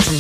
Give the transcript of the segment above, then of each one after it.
The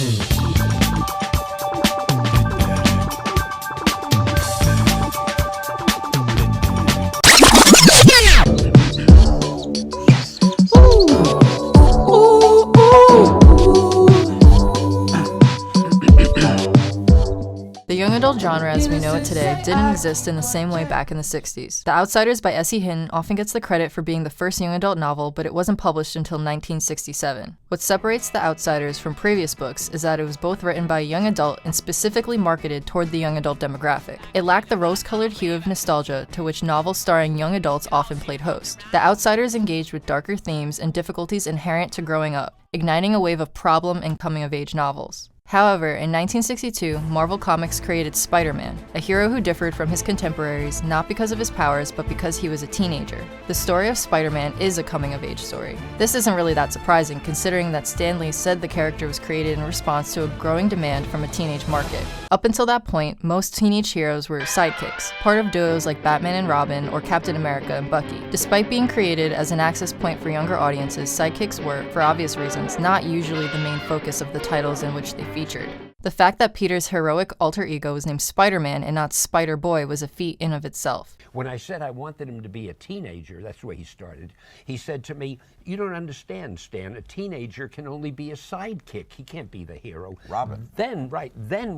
young adult genre as we know it today didn't exist in the same way back in the 60s. The Outsiders by S.E. Hinton often gets the credit for being the first young adult novel, but it wasn't published until 1967. What separates The Outsiders from previous books is that it was both written by a young adult and specifically marketed toward the young adult demographic. It lacked the rose-colored hue of nostalgia to which novels starring young adults often played host. The Outsiders engaged with darker themes and difficulties inherent to growing up, igniting a wave of problem and coming-of-age novels. However, in 1962, Marvel Comics created Spider-Man, a hero who differed from his contemporaries not because of his powers, but because he was a teenager. The story of Spider-Man is a coming-of-age story. This isn't really that surprising, considering that Stan Lee said the character was created in response to a growing demand from a teenage market. Up until that point, most teenage heroes were sidekicks, part of duos like Batman and Robin or Captain America and Bucky. Despite being created as an access point for younger audiences, sidekicks were, for obvious reasons, not usually the main focus of the titles in which they featured. The fact that Peter's heroic alter ego was named Spider-Man and not Spider-Boy was a feat in of itself. When I said I wanted him to be a teenager, that's the way he started, he said to me, "You don't understand, Stan. A teenager can only be a sidekick. He can't be the hero." Robin. Then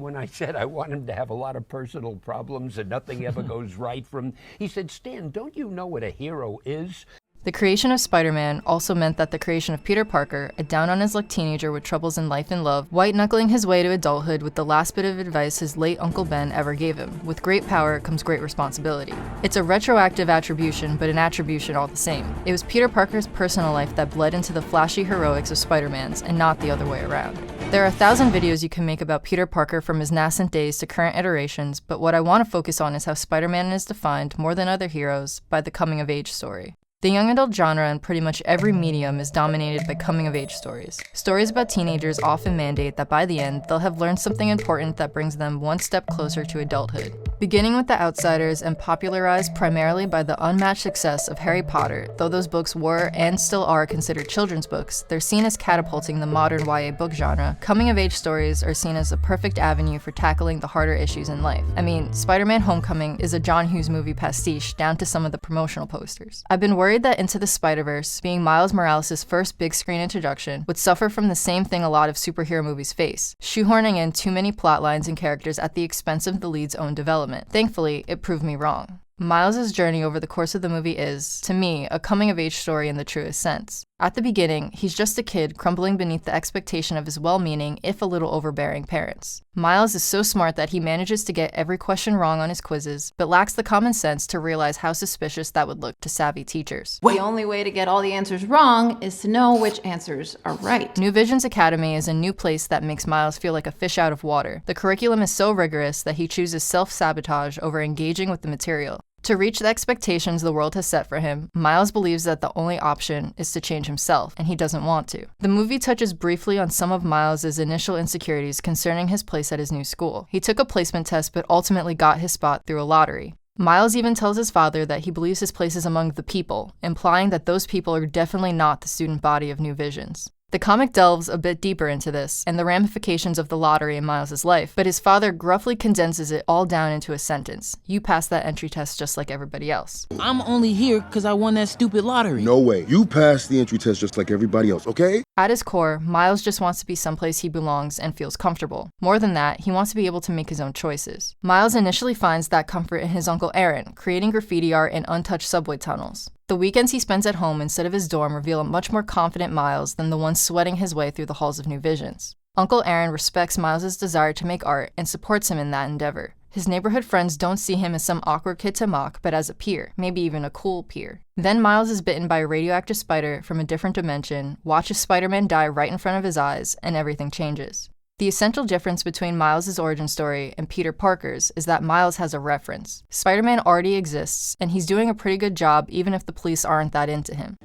when I said I want him to have a lot of personal problems and nothing ever goes right for him, he said, "Stan, don't you know what a hero is?" The creation of Spider-Man also meant that the creation of Peter Parker, a down-on-his-luck teenager with troubles in life and love, white-knuckling his way to adulthood with the last bit of advice his late Uncle Ben ever gave him. With great power comes great responsibility. It's a retroactive attribution, but an attribution all the same. It was Peter Parker's personal life that bled into the flashy heroics of Spider-Man's, and not the other way around. There are 1,000 videos you can make about Peter Parker from his nascent days to current iterations, but what I want to focus on is how Spider-Man is defined, more than other heroes, by the coming-of-age story. The young adult genre in pretty much every medium is dominated by coming-of-age stories. Stories about teenagers often mandate that by the end, they'll have learned something important that brings them one step closer to adulthood. Beginning with The Outsiders and popularized primarily by the unmatched success of Harry Potter, though those books were and still are considered children's books, they're seen as catapulting the modern YA book genre. Coming-of-age stories are seen as a perfect avenue for tackling the harder issues in life. I mean, Spider-Man Homecoming is a John Hughes movie pastiche down to some of the promotional posters. I've been worried that Into the Spider-Verse, being Miles Morales' first big screen introduction, would suffer from the same thing a lot of superhero movies face, shoehorning in too many plot lines and characters at the expense of the lead's own development. Thankfully, it proved me wrong. Miles' journey over the course of the movie is, to me, a coming-of-age story in the truest sense. At the beginning, he's just a kid crumbling beneath the expectation of his well-meaning, if a little overbearing parents. Miles is so smart that he manages to get every question wrong on his quizzes, but lacks the common sense to realize how suspicious that would look to savvy teachers. The only way to get all the answers wrong is to know which answers are right. New Visions Academy is a new place that makes Miles feel like a fish out of water. The curriculum is so rigorous that he chooses self-sabotage over engaging with the material. To reach the expectations the world has set for him, Miles believes that the only option is to change himself, and he doesn't want to. The movie touches briefly on some of Miles' initial insecurities concerning his place at his new school. He took a placement test but ultimately got his spot through a lottery. Miles even tells his father that he believes his place is among the people, implying that those people are definitely not the student body of New Visions. The comic delves a bit deeper into this and the ramifications of the lottery in Miles' life, but his father gruffly condenses it all down into a sentence. You passed that entry test just like everybody else. I'm only here because I won that stupid lottery. No way. You passed the entry test just like everybody else, okay? At his core, Miles just wants to be someplace he belongs and feels comfortable. More than that, he wants to be able to make his own choices. Miles initially finds that comfort in his Uncle Aaron, creating graffiti art in untouched subway tunnels. The weekends he spends at home instead of his dorm reveal a much more confident Miles than the one sweating his way through the halls of New Visions. Uncle Aaron respects Miles' desire to make art and supports him in that endeavor. His neighborhood friends don't see him as some awkward kid to mock, but as a peer, maybe even a cool peer. Then Miles is bitten by a radioactive spider from a different dimension, watches Spider-Man die right in front of his eyes, and everything changes. The essential difference between Miles' origin story and Peter Parker's is that Miles has a reference. Spider-Man already exists, and he's doing a pretty good job even if the police aren't that into him.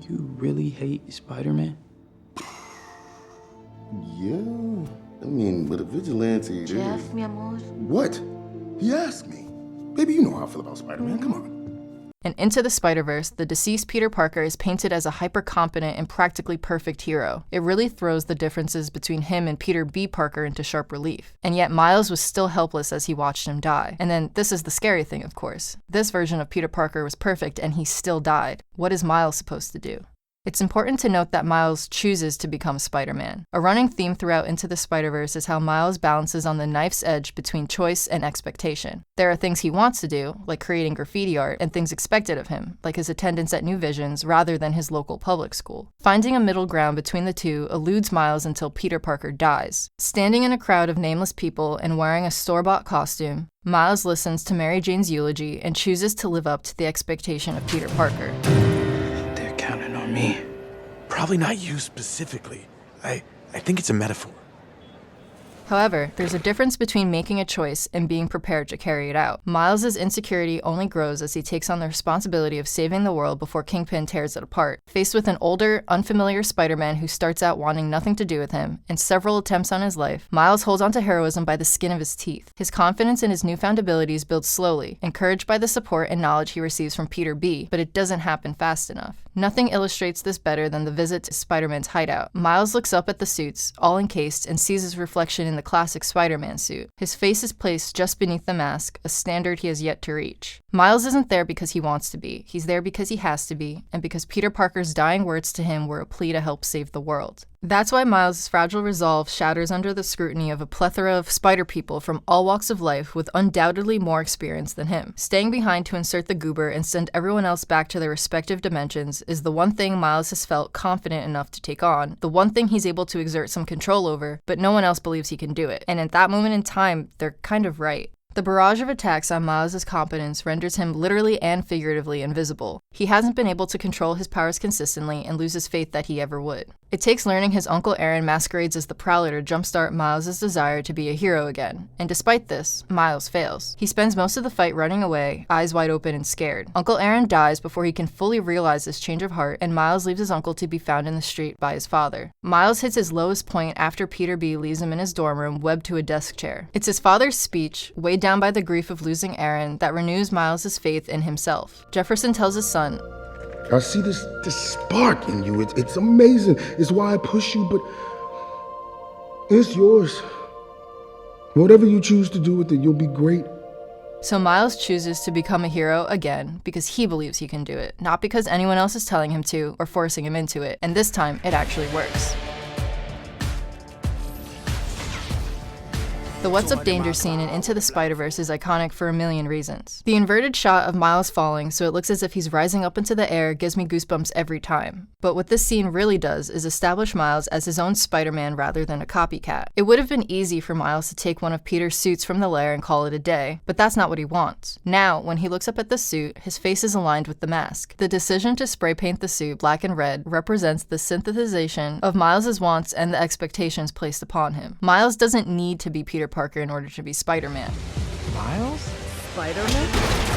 You really hate Spider-Man? Yeah. I mean, but a vigilante, Jeff, mi amor. What? He asked me. Baby, you know how I feel about Spider-Man. Come on. In Into the Spider-Verse, the deceased Peter Parker is painted as a hyper-competent and practically perfect hero. It really throws the differences between him and Peter B. Parker into sharp relief. And yet Miles was still helpless as he watched him die. And then this is the scary thing, of course. This version of Peter Parker was perfect and he still died. What is Miles supposed to do? It's important to note that Miles chooses to become Spider-Man. A running theme throughout Into the Spider-Verse is how Miles balances on the knife's edge between choice and expectation. There are things he wants to do, like creating graffiti art, and things expected of him, like his attendance at New Visions rather than his local public school. Finding a middle ground between the two eludes Miles until Peter Parker dies. Standing in a crowd of nameless people and wearing a store-bought costume, Miles listens to Mary Jane's eulogy and chooses to live up to the expectation of Peter Parker. Counting on me. Probably not you specifically. I think it's a metaphor. However, there's a difference between making a choice and being prepared to carry it out. Miles' insecurity only grows as he takes on the responsibility of saving the world before Kingpin tears it apart. Faced with an older, unfamiliar Spider-Man who starts out wanting nothing to do with him, and several attempts on his life, Miles holds onto heroism by the skin of his teeth. His confidence in his newfound abilities builds slowly, encouraged by the support and knowledge he receives from Peter B., but it doesn't happen fast enough. Nothing illustrates this better than the visit to Spider-Man's hideout. Miles looks up at the suits, all encased, and sees his reflection in the classic Spider-Man suit. His face is placed just beneath the mask, a standard he has yet to reach. Miles isn't there because he wants to be. He's there because he has to be, and because Peter Parker's dying words to him were a plea to help save the world. That's why Miles' fragile resolve shatters under the scrutiny of a plethora of spider people from all walks of life with undoubtedly more experience than him. Staying behind to insert the goober and send everyone else back to their respective dimensions is the one thing Miles has felt confident enough to take on, the one thing he's able to exert some control over, but no one else believes he can do it. And at that moment in time, they're kind of right. The barrage of attacks on Miles' competence renders him literally and figuratively invisible. He hasn't been able to control his powers consistently and loses faith that he ever would. It takes learning his Uncle Aaron masquerades as the Prowler to jumpstart Miles' desire to be a hero again, and despite this, Miles fails. He spends most of the fight running away, eyes wide open and scared. Uncle Aaron dies before he can fully realize this change of heart, and Miles leaves his uncle to be found in the street by his father. Miles hits his lowest point after Peter B. leaves him in his dorm room webbed to a desk chair. It's his father's speech, weighed down by the grief of losing Aaron, that renews Miles' faith in himself. Jefferson tells his son, I see this spark in you. It's amazing. It's why I push you, but it's yours. Whatever you choose to do with it, you'll be great. So Miles chooses to become a hero again because he believes he can do it, not because anyone else is telling him to or forcing him into it. And this time, it actually works. The What's Up Danger scene in Into the Spider-Verse is iconic for a million reasons. The inverted shot of Miles falling so it looks as if he's rising up into the air gives me goosebumps every time. But what this scene really does is establish Miles as his own Spider-Man rather than a copycat. It would have been easy for Miles to take one of Peter's suits from the lair and call it a day, but that's not what he wants. Now, when he looks up at the suit, his face is aligned with the mask. The decision to spray paint the suit black and red represents the synthesization of Miles' wants and the expectations placed upon him. Miles doesn't need to be Peter Parker in order to be Spider-Man. Miles? Spider-Man?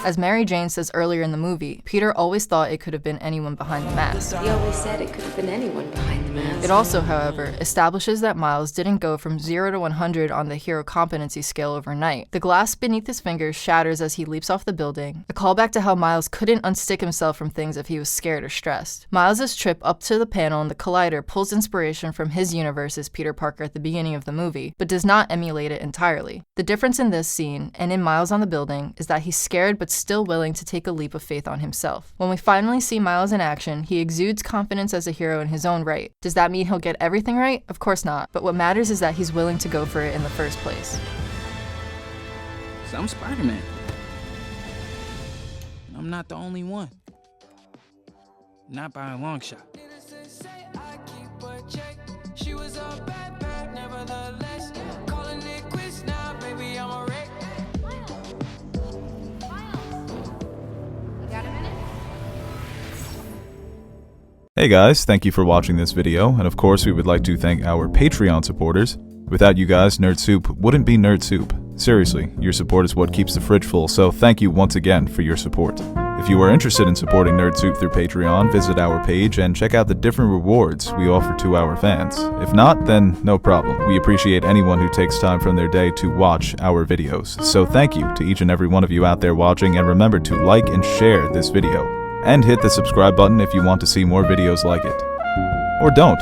As Mary Jane says earlier in the movie, Peter always thought it could have been anyone behind the mask. He always said it could have been anyone behind the mask. It also, however, establishes that Miles didn't go from 0 to 100 on the hero competency scale overnight. The glass beneath his fingers shatters as he leaps off the building, a callback to how Miles couldn't unstick himself from things if he was scared or stressed. Miles' trip up to the panel in the Collider pulls inspiration from his universe as Peter Parker at the beginning of the movie, but does not emulate it entirely. The difference in this scene, and in Miles on the building, is that he's scared but still willing to take a leap of faith on himself. When we finally see Miles in action, he exudes confidence as a hero in his own right. Does that mean he'll get everything right? Of course not, but what matters is that he's willing to go for it in the first place. So I'm Spider-Man. I'm not the only one. Not by a long shot. Hey guys, thank you for watching this video, and of course we would like to thank our Patreon supporters. Without you guys, Nerd Soup wouldn't be Nerd Soup. Seriously, your support is what keeps the fridge full, so thank you once again for your support. If If you are interested in supporting NerdSoup through Patreon, visit our page and check out the different rewards we offer to our fans. If not, then no problem. We appreciate anyone who takes time from their day to watch our videos. So thank you to each and every one of you out there watching, and remember to like and share this video. And hit the subscribe button if you want to see more videos like it. Or don't.